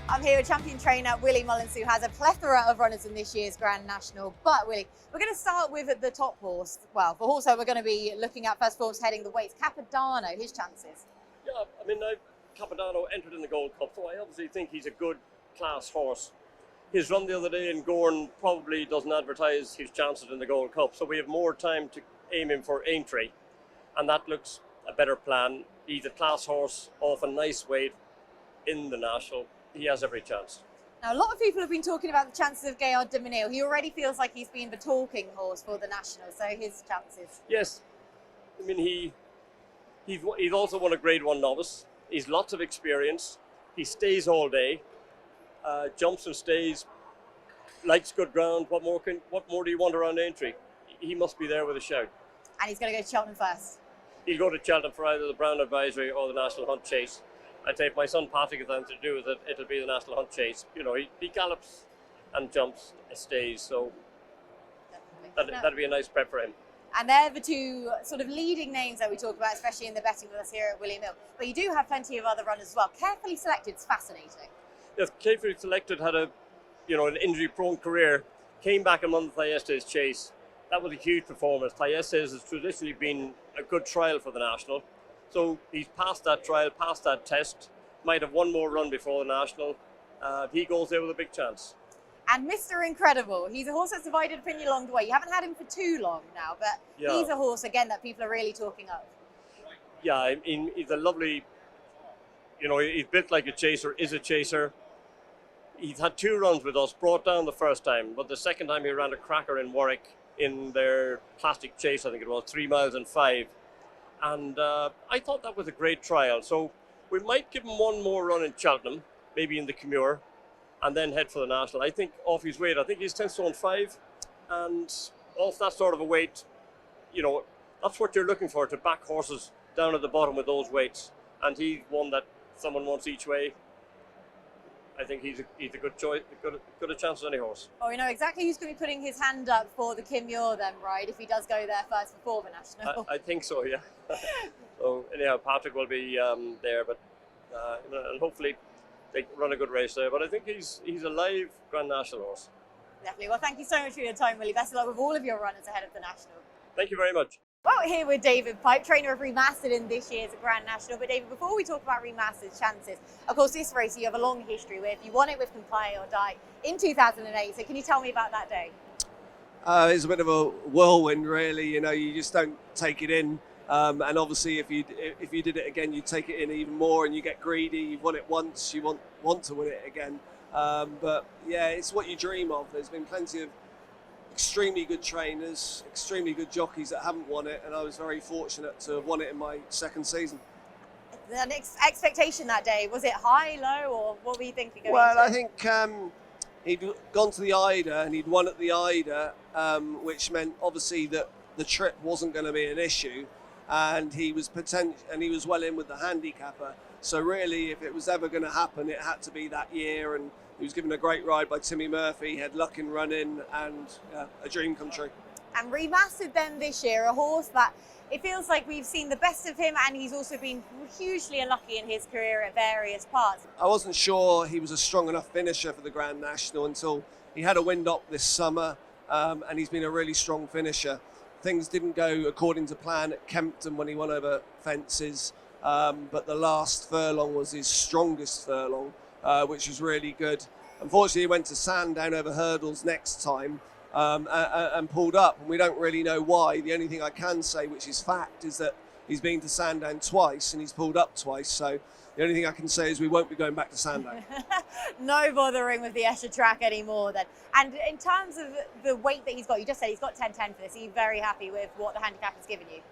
I'm here with champion trainer Willie Mullins, who has a plethora of runners in this year's Grand National. But Willie, we're going to start with the top horse. Well, the horse that we're going to be looking at first, foremost, heading the weights, Capodanno, his chances. Yeah, I mean, Capodanno entered in the Gold Cup, so I obviously think he's a good class horse. His run the other day in Gorn probably doesn't advertise his chances in the Gold Cup, so we have more time to aim him for Aintree, and that looks a better plan. He's a class horse off a nice weight in the National. He has every chance. Now, a lot of people have been talking about the chances of Gaillard du Mesnil. He already feels like he's been the talking horse for the National, so his chances. Yes, I mean, he's also won a Grade 1 novice. He's lots of experience. He stays all day, jumps and stays, likes good ground. What more do you want around Aintree? He must be there with a shout. And he's going to go to Cheltenham first. He'll go to Cheltenham for either the Brown Advisory or the National Hunt Chase. I'd say if my son Patrick has anything to do with it, it'll be the National Hunt Chase. You know, he gallops and jumps and stays, so that'd be a nice prep for him. And they're the two sort of leading names that we talk about, especially in the betting with us here at Willie Mill. But you do have plenty of other runners as well. Carefully Selected is fascinating. Yes, Carefully Selected had an injury-prone career, came back a month Thyeste's chase. That was a huge performance. Thyeste's has traditionally been a good trial for the National. So he's passed that trial, passed that test, might have one more run before the National. He goes there with a big chance. And Mr. Incredible, he's a horse that's divided opinion along the way. You haven't had him for too long now, but He's a horse, again, that people are really talking up. Yeah, I mean, he's a lovely, he's built like a chaser, is a chaser. He's had 2 runs with us, brought down the first time, but the second time he ran a cracker in Warwick in their plastic chase, I think it was, 3 miles and 5. And I thought that was a great trial. So we might give him one more run in Cheltenham, maybe in the Commure, and then head for the National. I think off his weight, I think he's 10 stone 5. And off that sort of a weight, that's what you're looking for, to back horses down at the bottom with those weights. And he's one that someone wants each way. I think he's a good choice, good a chance as any horse. Oh, we know exactly who's going to be putting his hand up for the Commure then, right, if he does go there first before the National. I think so, yeah. So anyhow, Patrick will be there, but and hopefully they run a good race there. But I think he's a live Grand National horse. Definitely. Well, thank you so much for your time, Willie. Best of luck with all of your runners ahead of the National. Thank you very much. Well, here with David Pipe, trainer of Remastered in this year's Grand National. But David, before we talk about Remastered's chances, of course, this race you have a long history with. You won it with Comply or Die in 2008. So can you tell me about that day? It's a bit of a whirlwind, really. You just don't take it in. And obviously, if you did it again, you take it in even more, and you get greedy. You've won it once, you want to win it again. But yeah, it's what you dream of. There's been plenty of extremely good trainers, extremely good jockeys that haven't won it, and I was very fortunate to have won it in my second season. The expectation that day, was it high, low, or what were you thinking? Well, I think he'd gone to the Ida and he'd won at the Ida, which meant obviously that the trip wasn't going to be an issue, and he was well in with the handicapper. So really, if it was ever going to happen, it had to be that year, and he was given a great ride by Timmy Murphy, had luck in running, and a dream come true. And Remastered then this year, a horse that it feels like we've seen the best of him, and he's also been hugely unlucky in his career at various parts. I wasn't sure he was a strong enough finisher for the Grand National until he had a wind up this summer, and he's been a really strong finisher. Things didn't go according to plan at Kempton when he won over fences, but the last furlong was his strongest furlong, which was really good. Unfortunately, he went to Sandown over hurdles next time and pulled up, and we don't really know why. The only thing I can say, which is fact, is that he's been to Sandown twice and he's pulled up twice. So the only thing I can say is we won't be going back to Sandown. No bothering with the Escher track anymore then. And in terms of the weight that he's got, you just said he's got 10-10 for this. Are you very happy with what the handicap has given you?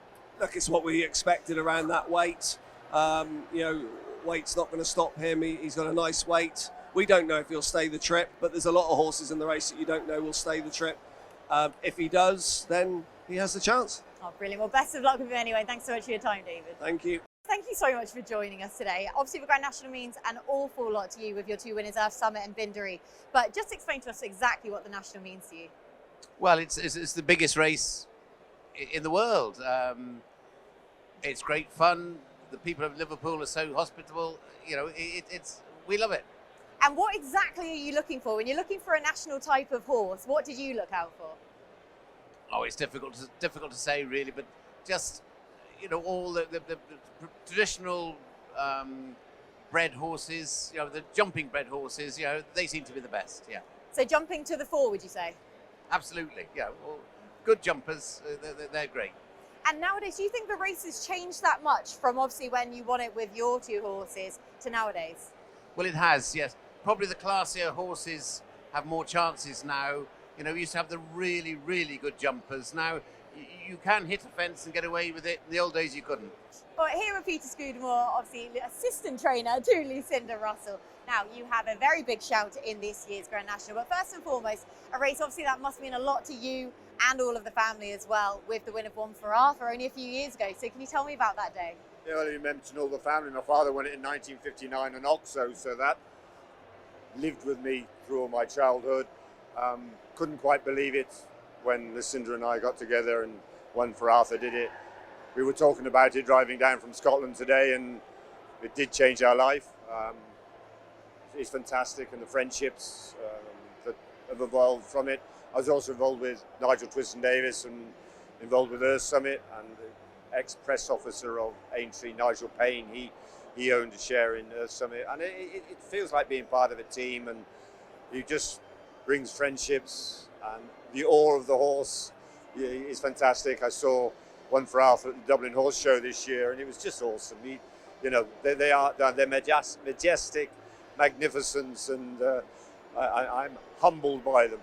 Look, it's what we expected around that weight. Weight's not going to stop him. He's got a nice weight. We don't know if he'll stay the trip, but there's a lot of horses in the race that you don't know will stay the trip. If he does, then he has the chance. Oh, brilliant. Well, best of luck with him anyway. Thanks so much for your time, David. Thank you. Thank you so much for joining us today. Obviously, the Grand National means an awful lot to you with your 2 winners, Earth Summit and Bindery. But just explain to us exactly what the National means to you. Well, it's the biggest race in the world. It's great fun. The people of Liverpool are so hospitable. We love it. And what exactly are you looking for? When you're looking for a national type of horse, what did you look out for? Oh, it's difficult to say really, but just, you know, all the traditional bred horses, you know, the jumping bred horses, you know, they seem to be the best. Yeah. So jumping to the fore, would you say? Absolutely. Yeah. Well, good jumpers, they're great. And nowadays, do you think the race has changed that much from obviously when you won it with your two horses to nowadays? Well, it has, yes. Probably the classier horses have more chances now. You know, we used to have the really, really good jumpers. Now, you can hit a fence and get away with it. In the old days, you couldn't. Well, here with Peter Scudamore, obviously assistant trainer to Lucinda Russell. Now, you have a very big shout in this year's Grand National, but first and foremost, a race obviously that must mean a lot to you and all of the family as well, with the win of One for Arthur only a few years ago. So can you tell me about that day? Yeah, well, you mentioned all the family. My father won it in 1959 on Oxo, so that lived with me through all my childhood. Couldn't quite believe it when Lucinda and I got together and One for Arthur did it. We were talking about it driving down from Scotland today, and it did change our life. It's fantastic, and the friendships that have evolved from it. I was also involved with Nigel Twiston-Davies and involved with Earth Summit, and the ex-press officer of Aintree, Nigel Payne, he owned a share in Earth Summit, and it feels like being part of a team, and it just brings friendships, and the awe of the horse is fantastic. I saw One for Arthur at the Dublin Horse Show this year, and it was just awesome. They're majestic, magnificence, and I'm humbled by them.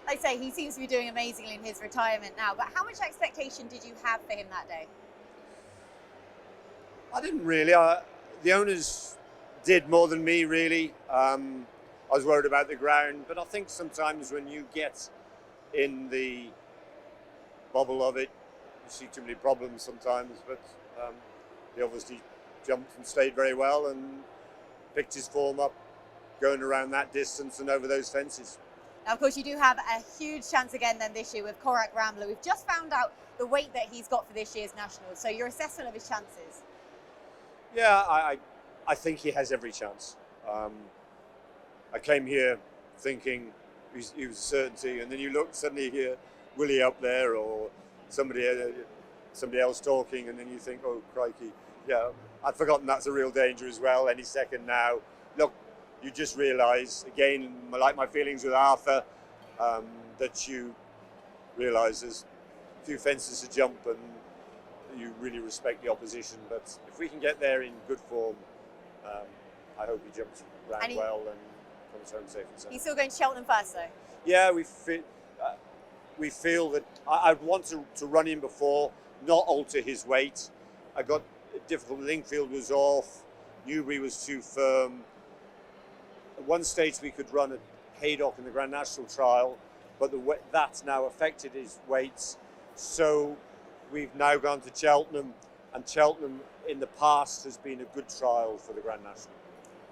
Like I say, he seems to be doing amazingly in his retirement now, but how much expectation did you have for him that day? I didn't really. The owners did more than me, really. I was worried about the ground, but I think sometimes when you get in the bubble of it, you see too many problems sometimes, but he obviously jumped and stayed very well and picked his form up going around that distance and over those fences. Now, of course, you do have a huge chance again then this year with Korak Rambler. We've just found out the weight that he's got for this year's Nationals, so your assessment of his chances? Yeah, I think he has every chance. I came here thinking he was a certainty, and then you look, suddenly hear Willie up there or somebody else talking, and then you think, oh, crikey. Yeah, I'd forgotten that's a real danger as well, any second now. Look, you just realise, again, like my feelings with Arthur, that you realise there's a few fences to jump and you really respect the opposition. But if we can get there in good form, I hope he jumps around well and comes home safe and sound. He's still going to Cheltenham first, though? Yeah, we feel that I'd want to run him before, not alter his weight. I got difficult. Lingfield was off. Newbury was too firm. At one stage we could run at Haydock in the Grand National trial, but that's now affected his weights. So we've now gone to Cheltenham, and Cheltenham in the past has been a good trial for the Grand National.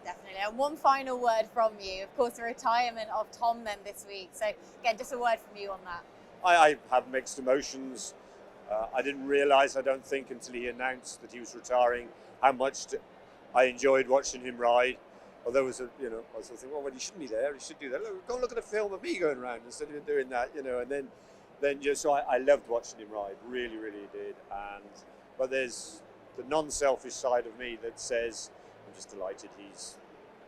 Definitely. And one final word from you. Of course, the retirement of Tom then this week. So again, just a word from you on that. I have mixed emotions. I didn't realise, I don't think, until he announced that he was retiring, how much I enjoyed watching him ride. Although I was thinking, well, he shouldn't be there. He should do that. Look, go look at a film of me going around instead of doing that, And then so I loved watching him ride. Really, really did. But there's the non-selfish side of me that says, I'm just delighted he's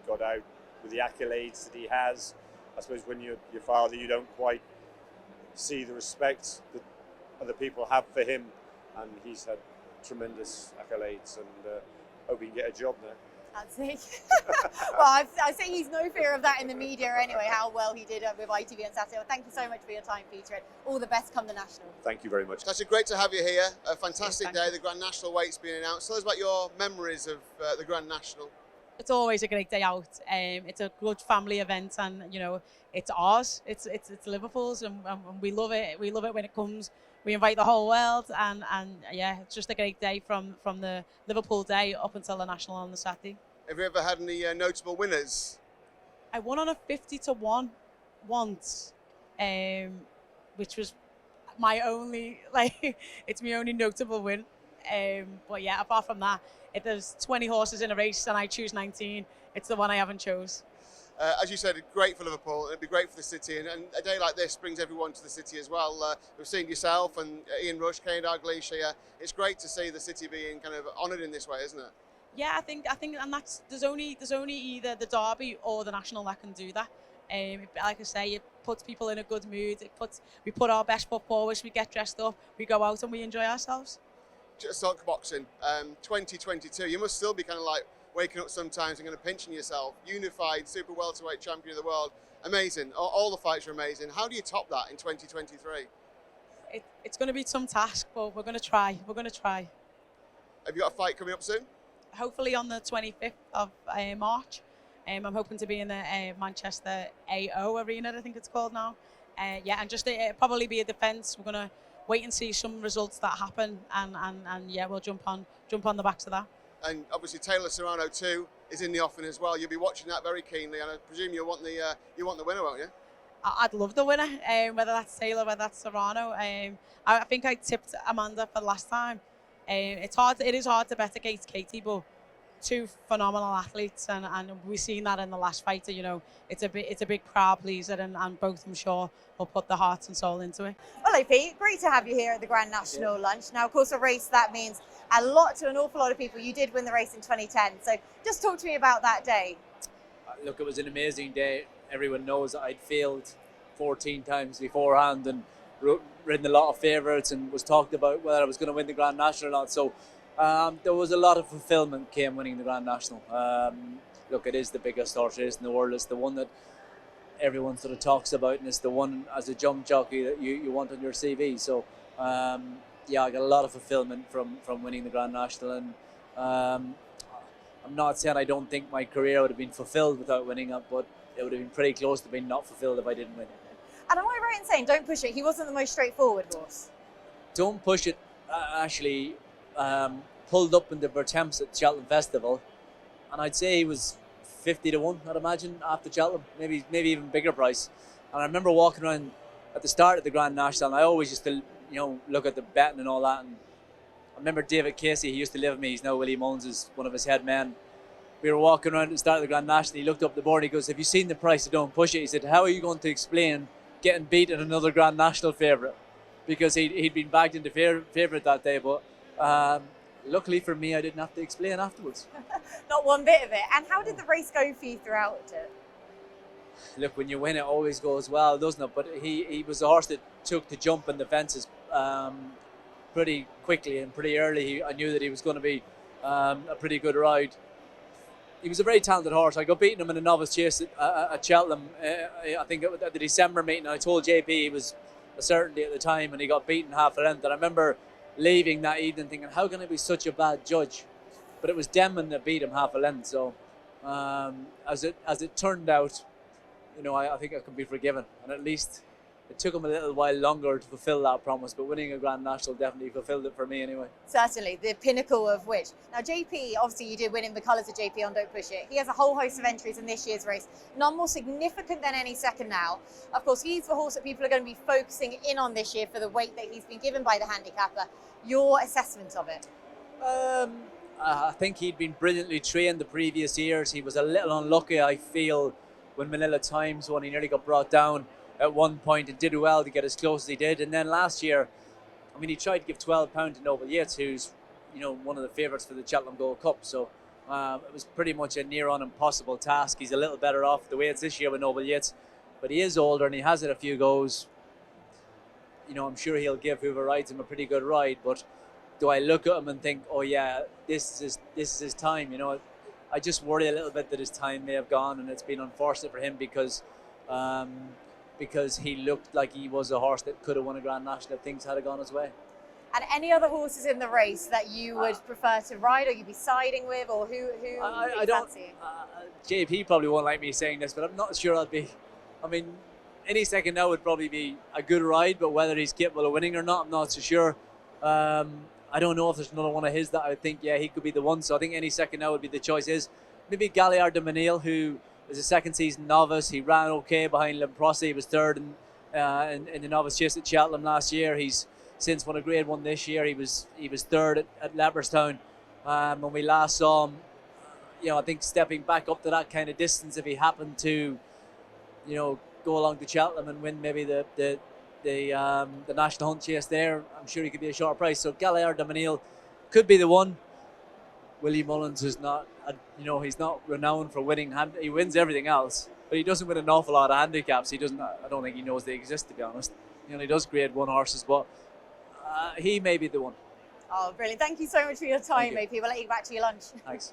got out with the accolades that he has. I suppose when you're your father, you don't quite see the respect that other people have for him, and he's had tremendous accolades, and hope he can get a job now. That's it. Well, I say he's no fear of that in the media anyway, how well he did with ITV on Saturday. Well, thank you so much for your time, Peter, and all the best come the National. Thank you very much. Natasha, great to have you here. A fantastic day. The Grand National weight's been announced. Tell us about your memories of the Grand National. It's always a great day out. It's a good family event, and it's ours. It's Liverpool's, and we love it. We love it when it comes. We invite the whole world, and yeah, it's just a great day from the Liverpool day up until the National on the Saturday. Have you ever had any notable winners? I won on a 50-1 once, which was my only it's my only notable win. But yeah, apart from that, if there's 20 horses in a race and I choose 19, it's the one I haven't chose. As you said, great for Liverpool. It'd be great for the city, and a day like this brings everyone to the city as well. We've seen yourself and Ian Rush, Kane Dalglish here. It's great to see the city being kind of honoured in this way, isn't it? Yeah, I think, and there's only either the derby or the national that can do that. Like I say, it puts people in a good mood. We put our best foot forward. We get dressed up. We go out and we enjoy ourselves. Just talk boxing. 2022. You must still be kind of like waking up sometimes and kind of pinching yourself. Unified super welterweight champion of the world. Amazing. All the fights are amazing. How do you top that in 2023? It's going to be some task, but we're going to try. We're going to try. Have you got a fight coming up soon? Hopefully on the 25th of March. I'm hoping to be in the Manchester AO Arena, I think it's called now. Yeah, and just probably be a defence. We're going to wait and see some results that happen, and yeah, we'll jump on the backs of that. And obviously Taylor Serrano 2 is in the offing as well. You'll be watching that very keenly, and I presume you want the winner, won't you? I'd love the winner, whether that's Taylor, whether that's Serrano. I think I tipped Amanda for the last time. It is hard to bet against Katie, but two phenomenal athletes, and we've seen that in the last fight. You know, it's a big crowd pleaser, and both, I'm sure, will put their hearts and soul into it. Well, AP, great to have you here at the Grand National Lunch. Now, of course, a race that means a lot to an awful lot of people. You did win the race in 2010, so just talk to me about that day. Look, it was an amazing day. Everyone knows that I'd failed 14 times beforehand and ridden a lot of favourites and was talked about whether I was going to win the Grand National or not. So there was a lot of fulfilment came winning the Grand National. Look, it is the biggest horse race in the world. It's the one that everyone sort of talks about, and it's the one as a jump jockey that you want on your CV. So yeah, I got a lot of fulfilment from winning the Grand National, and I'm not saying I don't think my career would have been fulfilled without winning it, but it would have been pretty close to being not fulfilled if I didn't win. And am I right in saying, Don't Push It, he wasn't the most straightforward horse? Don't Push It actually pulled up in the Bertemps at Cheltenham Festival, and I'd say he was 50 to 1, I'd imagine, after Cheltenham, maybe even bigger price. And I remember walking around at the start of the Grand National, and I always used to look at the betting and all that, and I remember David Casey, he used to live with me, he's now Willie Mullins, is one of his head men. We were walking around at the start of the Grand National, he looked up the board and he goes, "Have you seen the price of Don't Push It?" He said, "How are you going to explain getting beat in another Grand National favourite?" Because he'd been bagged into favourite that day, but luckily for me, I didn't have to explain afterwards. Not one bit of it. And how did the race go for you throughout it? Look, when you win, it always goes well, doesn't it? But he was a horse that took the jump in the fences pretty quickly and pretty early. I knew that he was going to be a pretty good ride. He was a very talented horse. I got beating him in a novice chase at Cheltenham, I think at the December meeting. I told JP he was a certainty at the time, and he got beaten half a length. And I remember leaving that evening thinking, how can I be such a bad judge? But it was Denman that beat him half a length. So as it turned out, I think I can be forgiven. And at least it took him a little while longer to fulfil that promise, but winning a Grand National definitely fulfilled it for me anyway. Certainly, the pinnacle of which. Now, JP, obviously you did win in the colours of JP on Don't Push It. He has a whole host of entries in this year's race, none more significant than any second now. Of course, he's the horse that people are going to be focusing in on this year for the weight that he's been given by the handicapper. Your assessment of it? I think he'd been brilliantly trained the previous years. He was a little unlucky, I feel, when Manila Times won. He nearly got brought down at one point and did well to get as close as he did. And then last year, he tried to give £12 to Noble Yates, who's one of the favourites for the Cheltenham Gold Cup. So it was pretty much a near on impossible task. He's a little better off the weights this year with Noble Yates, but he is older and he has had a few goes. I'm sure he'll give whoever rides him a pretty good ride, but do I look at him and think, oh yeah, this is his time? I just worry a little bit that his time may have gone, and it's been unfortunate for him because he looked like he was a horse that could have won a Grand National if things had gone his way. And any other horses in the race that you would prefer to ride, or you'd be siding with, or who I don't fancy? JP probably won't like me saying this, but I'm not sure I'd be. Any second now would probably be a good ride, but whether he's capable of winning or not, I'm not so sure. I don't know if there's another one of his that I would think, yeah, he could be the one. So I think any second now would be the choice. Maybe Galliard de Menil, who is a second season novice. He ran okay behind Limprossi. He was third in the novice chase at Cheltenham last year. He's since won a Grade 1 this year. He was third at Leopardstown. When we last saw him, I think stepping back up to that kind of distance, if he happened to, go along to Cheltenham and win maybe the national hunt chase there, I'm sure he could be a short price. So Galliard Damanil could be the one. Willie Mullins is not, he's not renowned for winning. He wins everything else, but he doesn't win an awful lot of handicaps. He doesn't. I don't think he knows they exist, to be honest. He only does Grade 1 horses, but he may be the one. Oh, brilliant. Thank you so much for your time, AP. We'll let you get back to your lunch. Thanks.